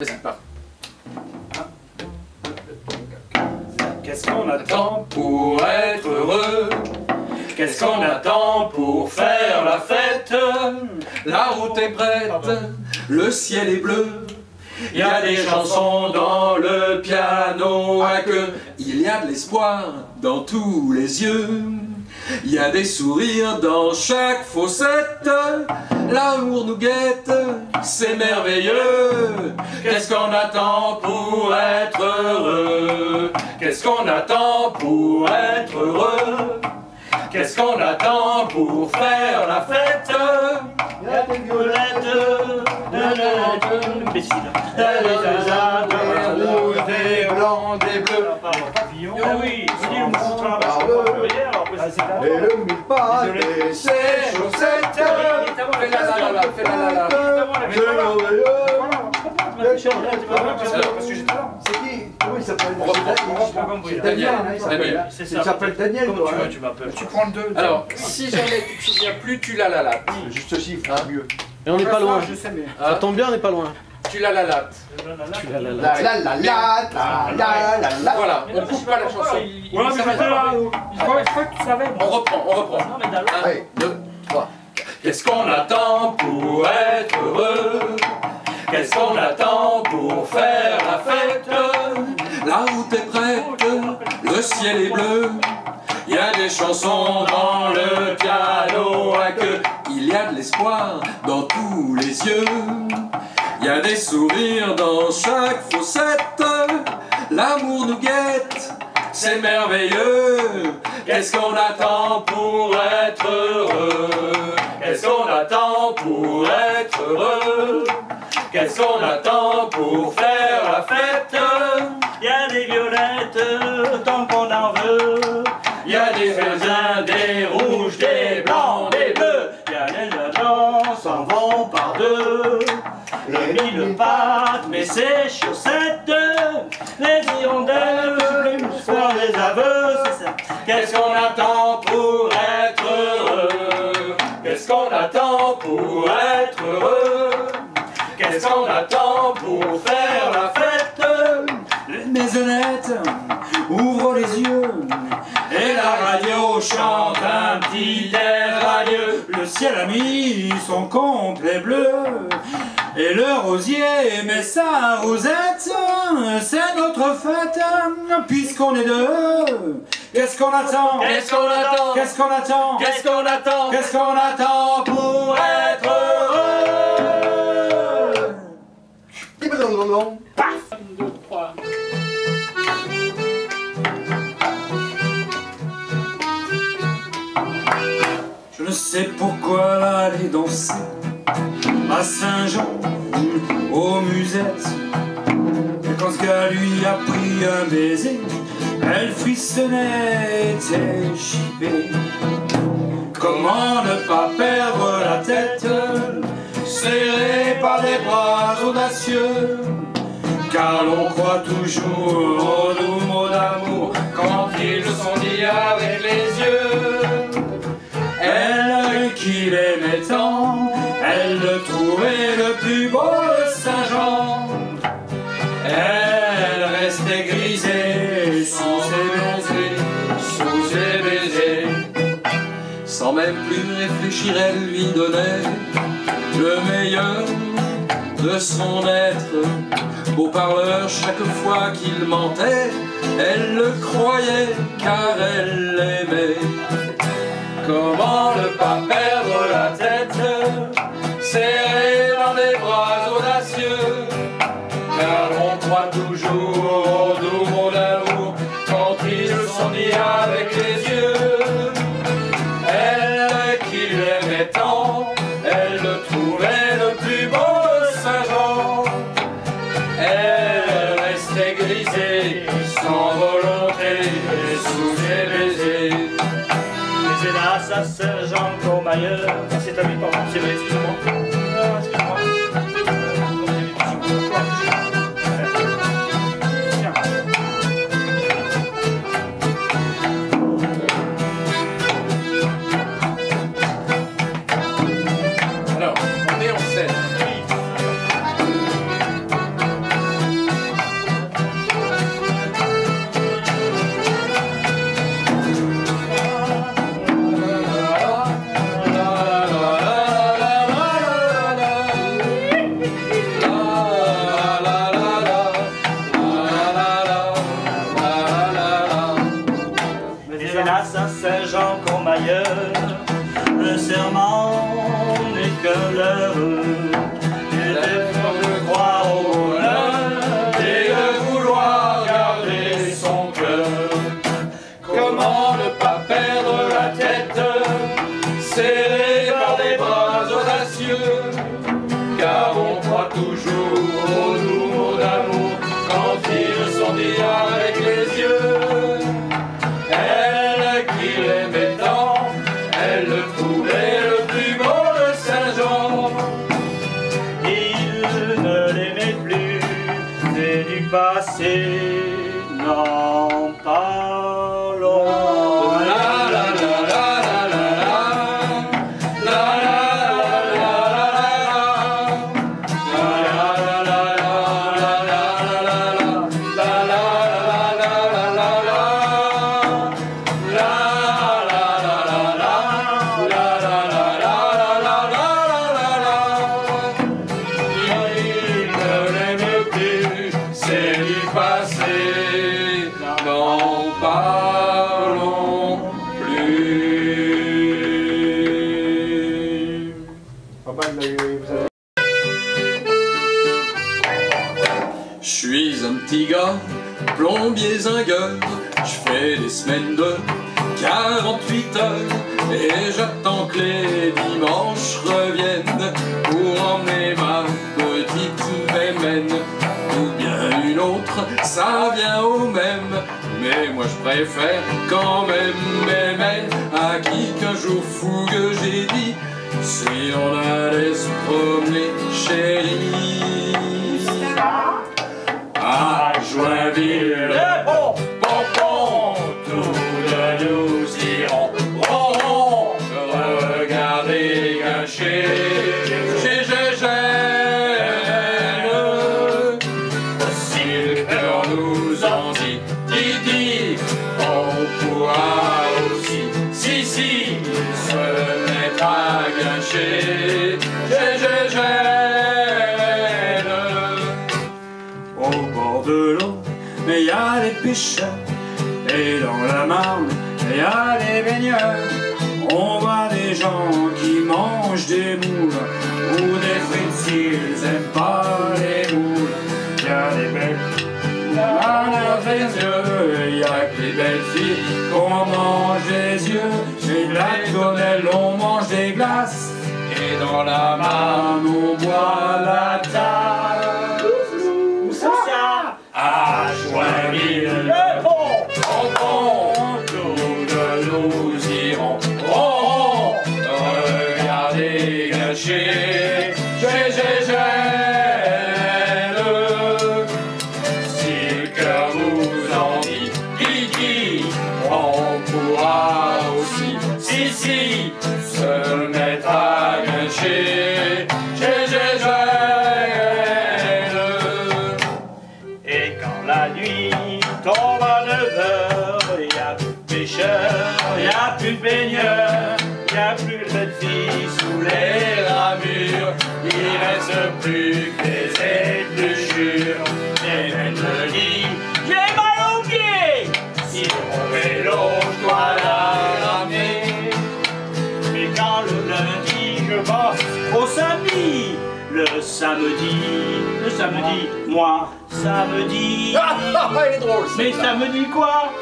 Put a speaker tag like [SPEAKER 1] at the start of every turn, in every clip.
[SPEAKER 1] Vas-y, pars.
[SPEAKER 2] Qu'est-ce qu'on attend
[SPEAKER 1] Pour être heureux,
[SPEAKER 2] Qu'est-ce qu'on attend pour faire la fête?
[SPEAKER 1] la route est prête, le ciel est bleu. Il y a des chansons dans le piano à queue. Il y a de l'espoir dans tous les yeux. Il y a des sourires dans chaque fossette. L'amour nous guette, c'est merveilleux. Qu'est-ce qu'on attend pour être heureux? Qu'est-ce qu'on attend pour être heureux? Qu'est-ce qu'on attend pour faire la fête?
[SPEAKER 2] Il y a des violettes, des âmes, des rouges, des blancs, des bleus. Ah oui, c'est dit le mouton
[SPEAKER 3] Et le mille-pas et ses chaussettes.
[SPEAKER 1] Fais la.
[SPEAKER 3] C'est qui? Comment il s'appelle?
[SPEAKER 1] Daniel.
[SPEAKER 3] Il s'appelle Daniel.
[SPEAKER 2] Comment tu m'appelles? Tu prends le 2.
[SPEAKER 1] Alors, si jamais tu te souviens plus, tu la lattes.
[SPEAKER 3] Juste chiffre, mieux.
[SPEAKER 4] Et on n'est pas loin.
[SPEAKER 2] Je sais, mais.
[SPEAKER 4] Ça tombe bien, on n'est pas loin.
[SPEAKER 1] Tu la lattes. Voilà, on coupe pas la chanson.
[SPEAKER 2] Ouais, mais je crois que tu savais.
[SPEAKER 1] On reprend.
[SPEAKER 2] Non, mais d'abord.
[SPEAKER 1] 1, 2, 3. Qu'est-ce qu'on attend pour être heureux? Qu'est-ce qu'on attend pour faire la fête? La route est prête, le ciel est bleu. Il y a des chansons dans le piano à queue. Il y a de l'espoir dans tous les yeux. Il y a des sourires dans chaque fossette. L'amour nous guette, c'est merveilleux. Qu'est-ce qu'on attend pour être heureux? Qu'est-ce qu'on attend pour être heureux? Qu'est-ce qu'on attend pour faire la fête?
[SPEAKER 2] Il y a des violettes, tant qu'on en veut.
[SPEAKER 1] Il y a des raisins, des rouges, des blancs, des bleus.
[SPEAKER 2] Il y a les agents s'en vont par deux. Les mille pattes, mais ses chaussettes. Les hirondelles, faire des aveux, c'est ça.
[SPEAKER 1] Qu'est-ce qu'on attend pour être heureux? Qu'est-ce qu'on attend pour être heureux? Qu'est-ce qu'on attend pour faire la fête?
[SPEAKER 2] Les maisonnettes ouvrent les yeux.
[SPEAKER 1] Et la radio chante un petit air radieux.
[SPEAKER 2] Le ciel a mis son complet bleu. Et le rosier met sa rosette. C'est notre fête, puisqu'on est deux. Qu'est-ce qu'on attend?
[SPEAKER 1] Qu'est-ce qu'on attend?
[SPEAKER 2] Qu'est-ce qu'on attend?
[SPEAKER 1] Qu'est-ce qu'on attend?
[SPEAKER 2] Qu'est-ce qu'on attend pour être heureux?
[SPEAKER 3] Paf!
[SPEAKER 2] 1, 2, 3. Je ne sais pourquoi aller danser à Saint-Jean, aux musettes. Et quand ce gars lui a pris un baiser, elle frissonnait, était chipée. Comment ne pas perdre la tête, serré par des bras audacieux? Car l'on croit toujours aux doux mots d'amour quand ils sont dits avec les yeux. Elle qui l'aimait tant, elle le trouvait le plus beau de Saint-Jean. Elle restait grisée sous ses baisers.
[SPEAKER 1] Sans même plus réfléchir, elle lui donnait le meilleur de son être. Beau parleur, chaque fois qu'il mentait, elle le croyait car elle l'aimait.
[SPEAKER 2] Comment ne pas perdre la tête, serré dans des bras audacieux? Car on croit toujours aux doux mots d'amour quand ils sont dits avec les yeux. Elle qui l'aimait tant, elle le trouvait le plus beau de Saint-Jean. Elle restait grisée, sans volonté, sous ses baisers. Mais hélas, à Saint-Jean comme ailleurs. C'est à lui, pardon, c'est vrai, excusez-moi. Excusez-moi.
[SPEAKER 1] Alors, on est en scène.
[SPEAKER 2] du passé, n'en parlons.
[SPEAKER 1] La la la la la la la Je suis un petit gars, plombier zingueur, je fais des semaines de 48 heures et j'attends que les dimanches reviennent pour emmener ma petite mémène. Ou bien une autre, ça vient au même, mais moi je préfère quand même mémène à qui qu'un jour fou que j'ai dit si on allait se promener chérie. À Joinville, pompon, tous deux nous irons rond, regarder gâcher chez Gégène. Si le cœur nous en dit, on pourra aussi, si, se mettre à gâcher chez Gégène.
[SPEAKER 2] Au bord de l'eau, mais y a des pêcheurs, et dans la Marne, y a des baigneurs. On voit des gens qui mangent des moules, ou des frites s'ils aiment pas les moules. Y a des belles, y a des yeux, y a que les belles filles qu'on mange des yeux. Chez la tonnelle, on mange des glaces,
[SPEAKER 1] Et dans la Marne,
[SPEAKER 2] on boit la tasse.
[SPEAKER 1] à Joinville, pompon, tous deux nous irons rond, regarder gâcher chez Gégène. Si le cœur vous en dit, on pourra aussi, si, se mettre à gâcher chez Gégène.
[SPEAKER 2] Et quand la nuit tombe à 9 heures, y a plus de pêcheurs, y a plus de baigneurs, y a plus de belles filles sous les ramures.
[SPEAKER 1] Il reste plus que les épluchures.
[SPEAKER 2] Et elle me dit, j'ai mal aux pieds,
[SPEAKER 1] Si mon vélo, je dois la ramener.
[SPEAKER 2] mais quand le lundi je bosse au samedi, le samedi, moi, samedi.
[SPEAKER 1] Il est drôle,
[SPEAKER 2] Mais samedi quoi?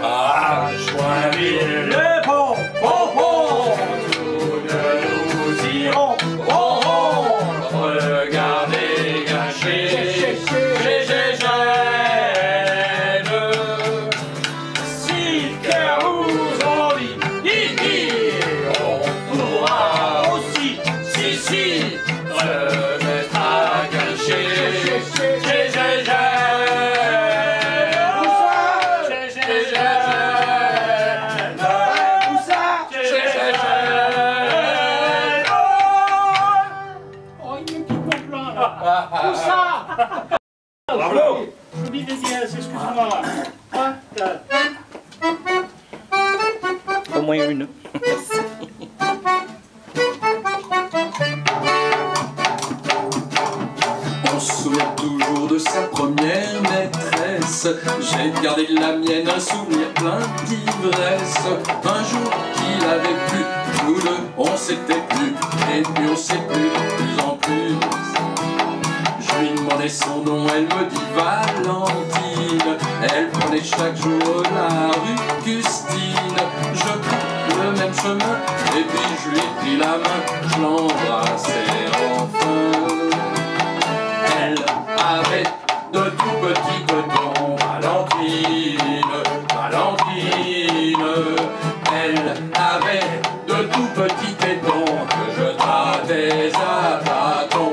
[SPEAKER 1] À Joinville,
[SPEAKER 2] Le pompon,
[SPEAKER 1] tous deux nous irons rond, regarder gâcher chez Gégène. Si le cœur vous en dit, on pourra aussi, si, se mettre à gâcher chez Gégène.
[SPEAKER 2] bravo! Je vous dis des dièses, excuse-moi. Au moins une.
[SPEAKER 1] On se souvient toujours de sa première maîtresse. J'ai gardé de la mienne un souvenir plein d'ivresse. Un jour qu'il avait plu, nous deux on s'était plu, et puis on s'est plu de plus en plus. Je lui demandais son nom, elle me dit Valentine. Elle prenait chaque jour la rue Custine. Je pris le même chemin, et puis je lui ai pris la main. Je l'embrassais enfin. Elle avait de tout petits petons, Valentine, Valentine. Elle avait de tout petits tétons que je grattais à bâton.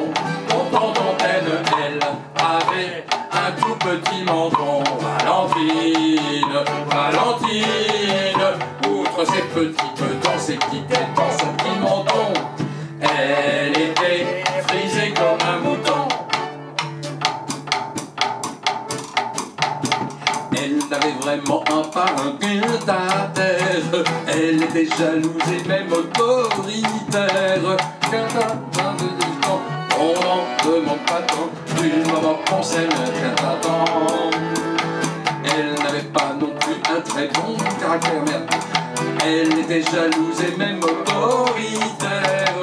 [SPEAKER 1] Content d'antenne, elle avait avait un tout petit menton. Valentine, Valentine, outre ses petits petons, ses petites têtes dans son petit menton, elle était frisée comme un mouton. Elle avait vraiment un parrain à terre. Elle était jalouse et même autoritaire. On n'en demande pas tant, du moment qu'on s'aime qu'un temps. Elle n'avait pas non plus un très bon caractère, merde. Elle était jalouse et même autoritaire.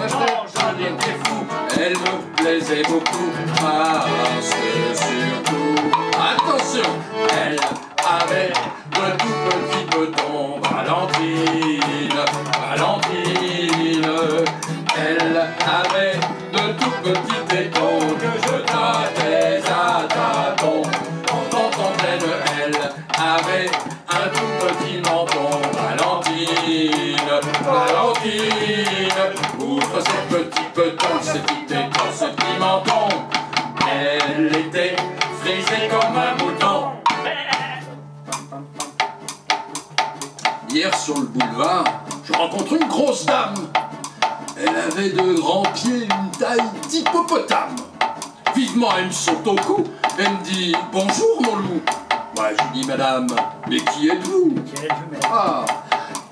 [SPEAKER 1] J'en étais fou, elle me plaisait beaucoup. Parce que surtout, attention, elle avait de tout petits petons. Valentine, Valentine, elle avait de tout petits tétons que je tâtais à tâtons. Quand on pleine, elle avait un tout petit menton. Valentine, Valentine, outre ses petits petons, ses petits tétons, ses petits mentons, elle était frisée comme un mouton. Hier sur le boulevard, je rencontre une grosse dame. Elle avait de grands pieds, une taille d'hippopotame. Vivement, elle me saute au cou, elle me dit « Bonjour mon loup ». Moi je dis « Madame, mais qui êtes-vous » Ah,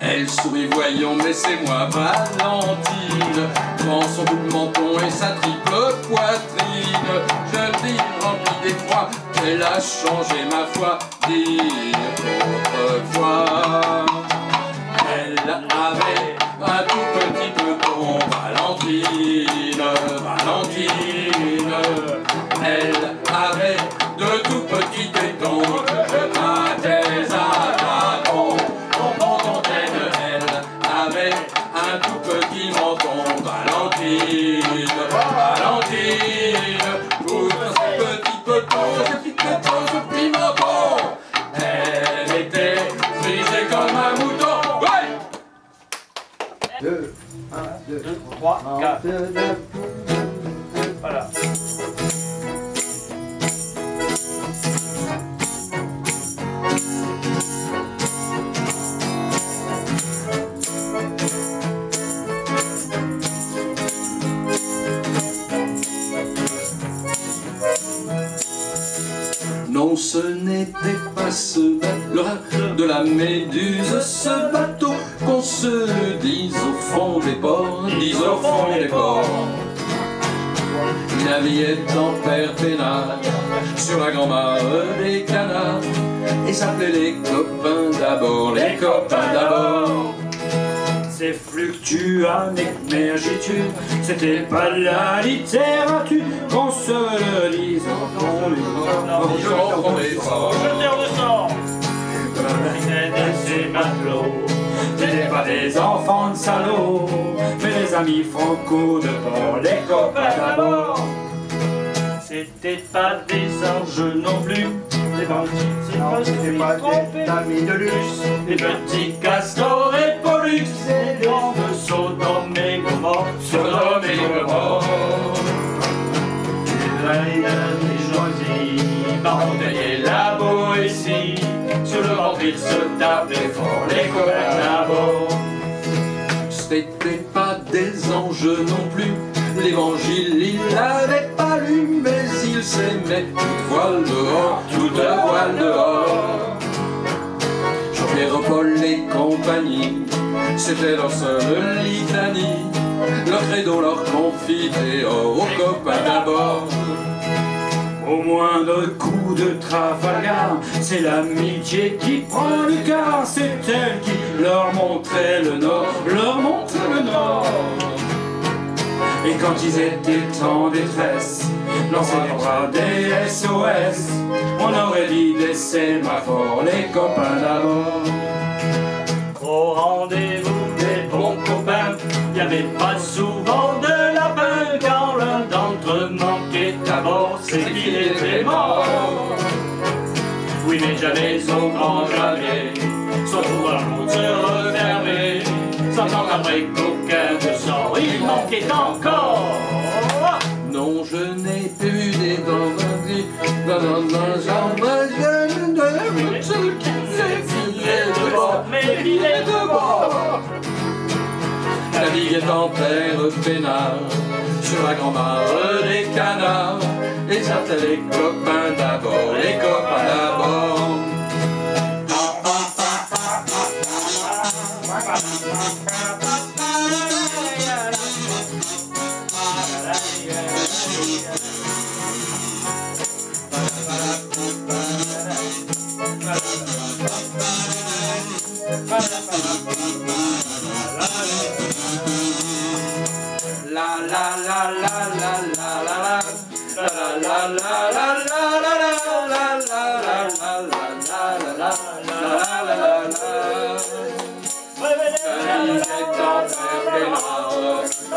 [SPEAKER 1] elle sourit voyons, mais c'est moi Valentine. Prend son bout de menton et sa triple poitrine. Je dis rempli d'effroi, elle a changé ma foi. Dire autrefois, elle avait un tout petit peloton. Valentine, Valentine, elle avait de tout petits tétons que je tâtais à tâtons. Mon fontaine, elle avait un tout petit menton. Valentine, Valentine, outre ses petits petons, ses petits tétons, ce petit menton, elle était frisée comme un mouton. Ouais.
[SPEAKER 3] 2, 1, 2, 3, 4. Voilà.
[SPEAKER 1] Non, ce n'était pas ce bateau de la Méduse, ce bateau qu'on se le dise au fond des ports, dise au fond des ports. Il naviguait en perpénage sur la grand-mare des canards et s'appelait les copains d'abord, les copains d'abord.
[SPEAKER 2] C'est fluctuant et mergitude, c'était pas la littérature, qu'on se le dise au fond du corps.
[SPEAKER 1] Jeteurs
[SPEAKER 2] de sang, de ces matelots, n'étaient pas des enfants de salauds, mais des amis franco de bord, les copains d'abord. C'était pas des anges non plus, des bandits,
[SPEAKER 3] C'était pas des amis de luxe.
[SPEAKER 2] des petits castors et pollux, des grands de Sodome et Gomorrhe,
[SPEAKER 1] Sodome et Gomorrhe.
[SPEAKER 2] Les choisis, Marmontagne la Boétie, sur le ventre ils se tapaient fort, les copains d'abord.
[SPEAKER 1] C'était pas des anges non plus, l'évangile il l'avait pas lu, mais il s'aimait toute voile dehors, toute voile dehors. Jean-Pierre, Paul et compagnie, c'était leur seule litanie, leur credo, leur confidéor, aux copains d'abord.
[SPEAKER 2] Au moindre coup de Trafalgar, c'est l'amitié qui prend le quart, c'est elle qui leur montrait le nord, leur montrait le nord. Et quand ils étaient en détresse, lançaient des bras des SOS, on aurait dit des sémaphores, les copains d'abord. Au rendez-vous des bons copains, y avait pas souvent de lapin, quand l'un d'entre eux manquait à bord, c'est qu'il était mort. Oui, mais jamais au grand jamais, son pouvoir se refermait, 100 ans après qu'aucun de sang, il manquait encore.
[SPEAKER 1] Non, je n'ai plus des dents Naviguait en père peinard sur la grand-mare des canards, et certains les copains d'abord, les copains d'abord. La la la la la la la la la la la la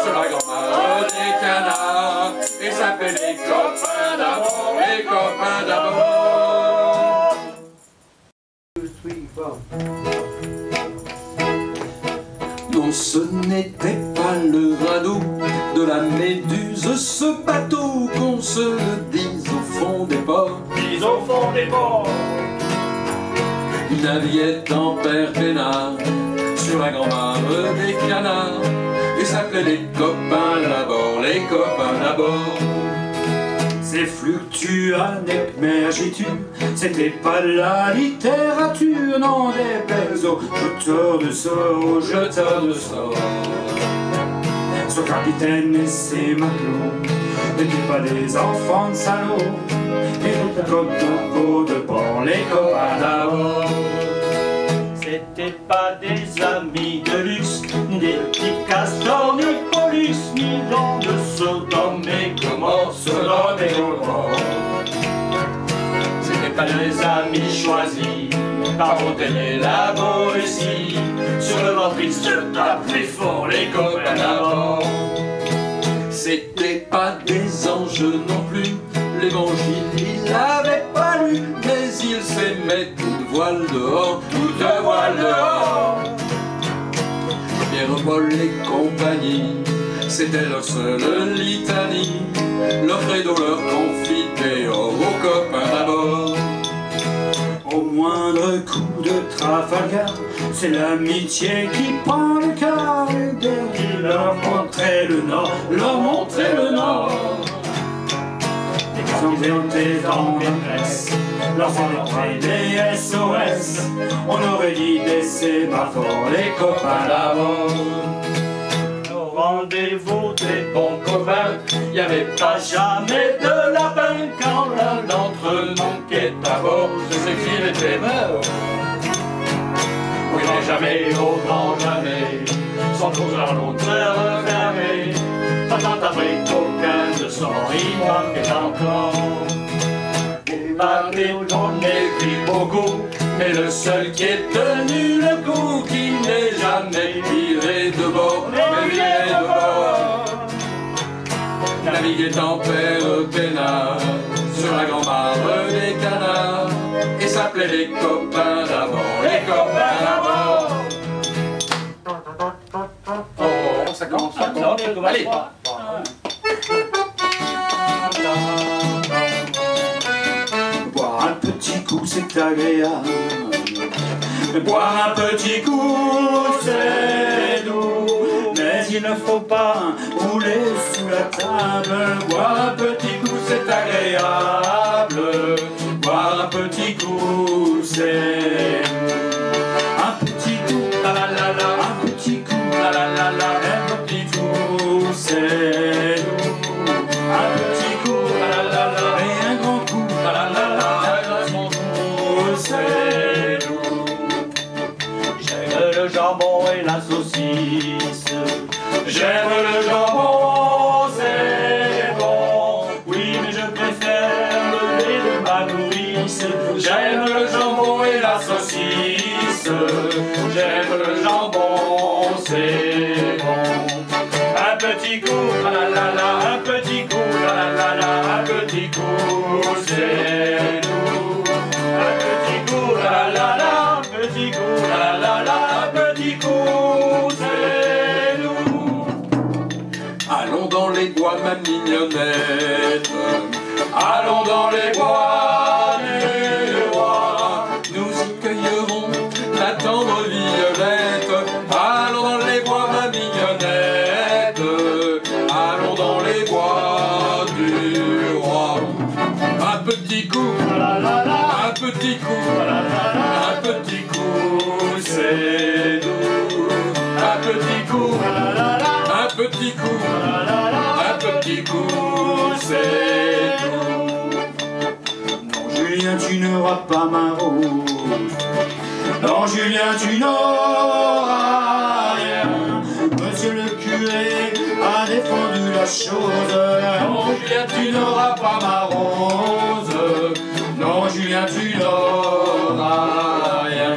[SPEAKER 1] sur la grand-mare des canards, et s'appelait les copains d'abord, les copains d'abord. Non, ce n'était pas le radeau de la Méduse, ce bateau, qu'on se le dise au fond des ports.
[SPEAKER 3] Dis au fond des ports.
[SPEAKER 1] Il naviguait en père peinard sur la grand-mare des canards, et s'appelait les copains d'abord, les copains d'abord.
[SPEAKER 2] Ces fluctuanes mergiture, c'était pas la littérature, non, des belles aux jeteurs de sorts,
[SPEAKER 1] Jeteurs de sorts.
[SPEAKER 2] Ce capitaine et ses matelots n'étaient pas des enfants de salauds, et comme de peau de porc, les copains d'abord.
[SPEAKER 3] C'était pas des amis de luxe, ni des petits castors, ni Pollux, ni dans de Sodome et Gomorrhe, Sodome et Gomorrhe. C'était pas des amis choisis par Montaigne et la Boétie, sur le ventrille se tape plus fort, les copains d'abord.
[SPEAKER 1] C'était pas des anges non plus, l'évangile il l'avait pas lu, mais il s'aimait toute voile dehors, toute voile dehors. Pierre, Paul et compagnie, c'était leur seule litanie, leur credo, leur confiteor, aux copains d'abord.
[SPEAKER 2] Au moindre coup de Trafalgar, c'est l'amitié qui prend le quart, et qui leur montrait le nord, leur montrait le nord. Ils ont été dans détresse, leur entrée des SOS, on aurait dit des sémaphores, les copains d'abord.
[SPEAKER 3] Au rendez-vous des bons copains, y avait pas jamais de lapin, quand l'un d'entre nous qui est à bord, je sais qu'il était mort. Oui, mais jamais, au grand jamais, sans trouver l'autre fermé, pas tant après qu'aucun de son il manquait encore. Les bateaux j'en ai pris beaucoup, mais le seul qui ait tenu le coup, qui n'est jamais viré de bord, mais viré de bord.
[SPEAKER 1] Naviguait en père peinard sur la grand-mare des canards, et s'appelait les copains d'abord, les copains d'abord. Oh, ça commence, ça commence. Allez.
[SPEAKER 2] Boire un petit coup, c'est agréable. Boire un petit coup, c'est doux. Mais il ne faut pas rouler sous la table. Boire un petit coup, c'est agréable. Boire un petit coup, c'est un petit coup, la la la la. Un petit coup, la la la la. Un petit coup, c'est doux. Un petit coup, la la la la. Et un grand coup, la la la la. Un grand coup, c'est doux.
[SPEAKER 3] J'aime le jambon et la saucisse.
[SPEAKER 2] J'aime le jambon, c'est bon.
[SPEAKER 3] Oui, mais je préfère le lait de ma nourrice.
[SPEAKER 2] J'aime le jambon et la saucisse. J'aime le jambon, c'est bon. Un petit coup, la la la la. Un petit coup, la la la la. Un petit coup, c'est doux. Un petit coup, la la la. Un petit coup, la la la. Un petit coup, c'est doux.
[SPEAKER 1] Allons dans les bois, ma mignonnette, allons dans les bois. c'est doux. Un petit coup, un petit coup, un petit coup, c'est doux.
[SPEAKER 2] Non, Julien, tu n'auras pas ma rose. Non, Julien, tu n'auras rien. Monsieur le curé a défendu la chose.
[SPEAKER 1] Non, Julien, tu n'auras pas ma rose. Non, Julien, tu n'auras rien.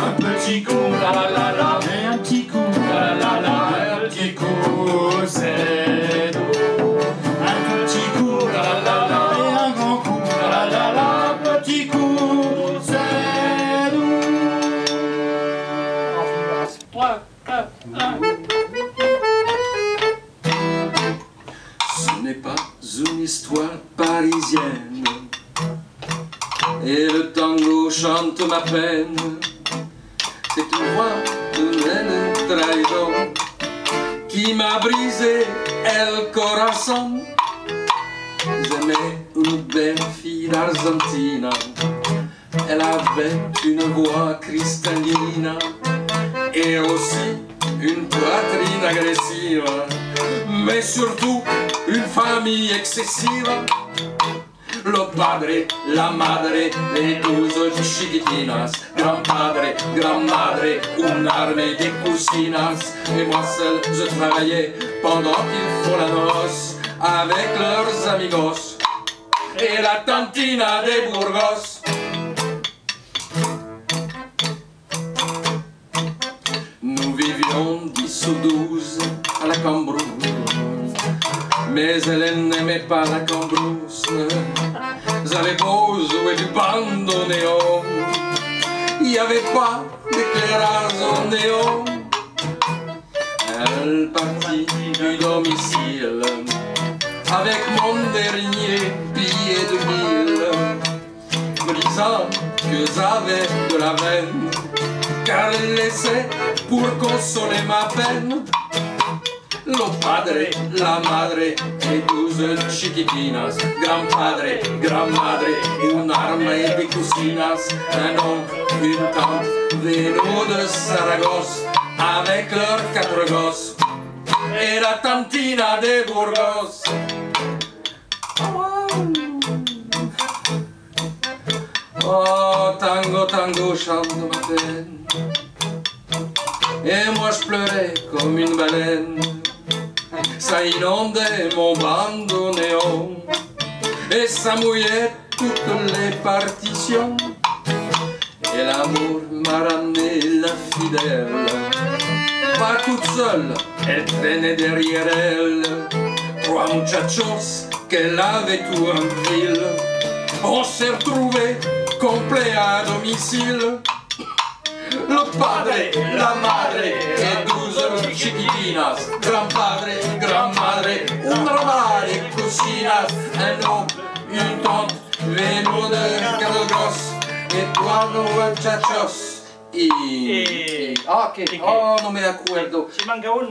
[SPEAKER 2] Un petit coup,
[SPEAKER 1] La la la la,
[SPEAKER 2] et un petit coup,
[SPEAKER 1] la la la, un petit coup, c'est doux.
[SPEAKER 2] un petit coup,
[SPEAKER 1] La la la,
[SPEAKER 2] et un grand coup,
[SPEAKER 1] la la la,
[SPEAKER 2] un petit coup, c'est doux.
[SPEAKER 1] Ce n'est pas une histoire parisienne, et le tango chante ma peine. C'est une voix de trahison qui m'a brisé el corazon. J'aimais une belle fille d'Argentine, elle avait une voix cristalline et aussi une poitrine agressive, mais surtout une famille excessive. Lo padre, la madre, les 12 chiquitinas, grand padre, grand madre, une armée de cousinas. Et moi seul, je travaillais pendant qu'ils font la noce avec leurs amigos et la tantina des Burgos. Nous vivions 10 ou 12 à la Cambrousse, mais elle n'aimait pas la Cambrousse. J'avais beau jouer du bandoneon, il n'y avait pas d'éclairage au néon. Elle partit du domicile avec mon dernier billet de 1000, me disant que j'avais de la veine, car elle laissait pour consoler ma peine. Lo padre, la madre, e 12 chiquitinas, grand padre, grand madre, une armée de cousinas, un oncle, une tante, venus de Saragosse, avec leurs 4 gosses, et la tantina des Burgos. Oh, tango, tango, chante ma peine, et moi je pleurais comme une baleine. Ça inondait mon bandoneon et ça mouillait toutes les partitions. Et l'amour m'a ramené la fidèle, pas toute seule, elle traînait derrière elle 3 muchachos qu'elle avait tout en pile. On s'est retrouvés complets à domicile. Lo padre, la madre, e 12 chiquitinas, gran padre, gran madre, un romare, cousinas, un oncle, une tante, venus de Carlos, et 3 muchachos. Ok, oh, non me acuerdo.
[SPEAKER 3] Ci manca uno?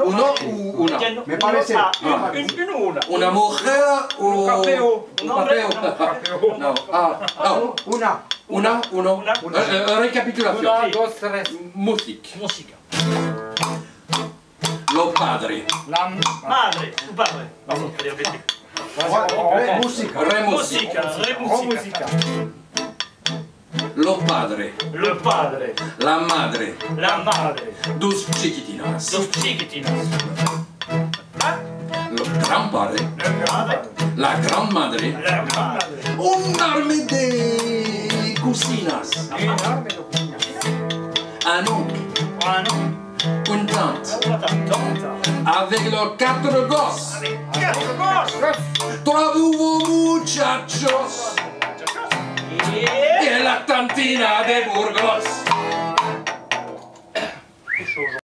[SPEAKER 1] Uno o una?
[SPEAKER 2] Me parece.
[SPEAKER 3] Una.
[SPEAKER 1] Una mujer o
[SPEAKER 3] Un capeo.
[SPEAKER 1] un capeo? No, no.
[SPEAKER 2] Una.
[SPEAKER 1] Uno. Recapitulazione.
[SPEAKER 3] 1, 2, 3.
[SPEAKER 1] Musica.
[SPEAKER 3] Musica.
[SPEAKER 1] Lo padre.
[SPEAKER 2] La
[SPEAKER 3] Madre. Tu padre.
[SPEAKER 2] musica.
[SPEAKER 1] Re musica.
[SPEAKER 3] Musica. Re musica.
[SPEAKER 2] Musica.
[SPEAKER 1] Lo padre.
[SPEAKER 3] Le padre.
[SPEAKER 1] La madre.
[SPEAKER 3] La madre.
[SPEAKER 1] 2 chiquitinas.
[SPEAKER 3] Dos chiquitinas.
[SPEAKER 1] Lo gran padre.
[SPEAKER 3] Le padre.
[SPEAKER 1] La gran madre.
[SPEAKER 3] La madre.
[SPEAKER 1] Un arme de cousinas. Un oncle. Une tante. Avec leurs 4 gosses.
[SPEAKER 3] 4 gosses.
[SPEAKER 1] 3 nouveaux muchachos. Et la tantina de Burgos.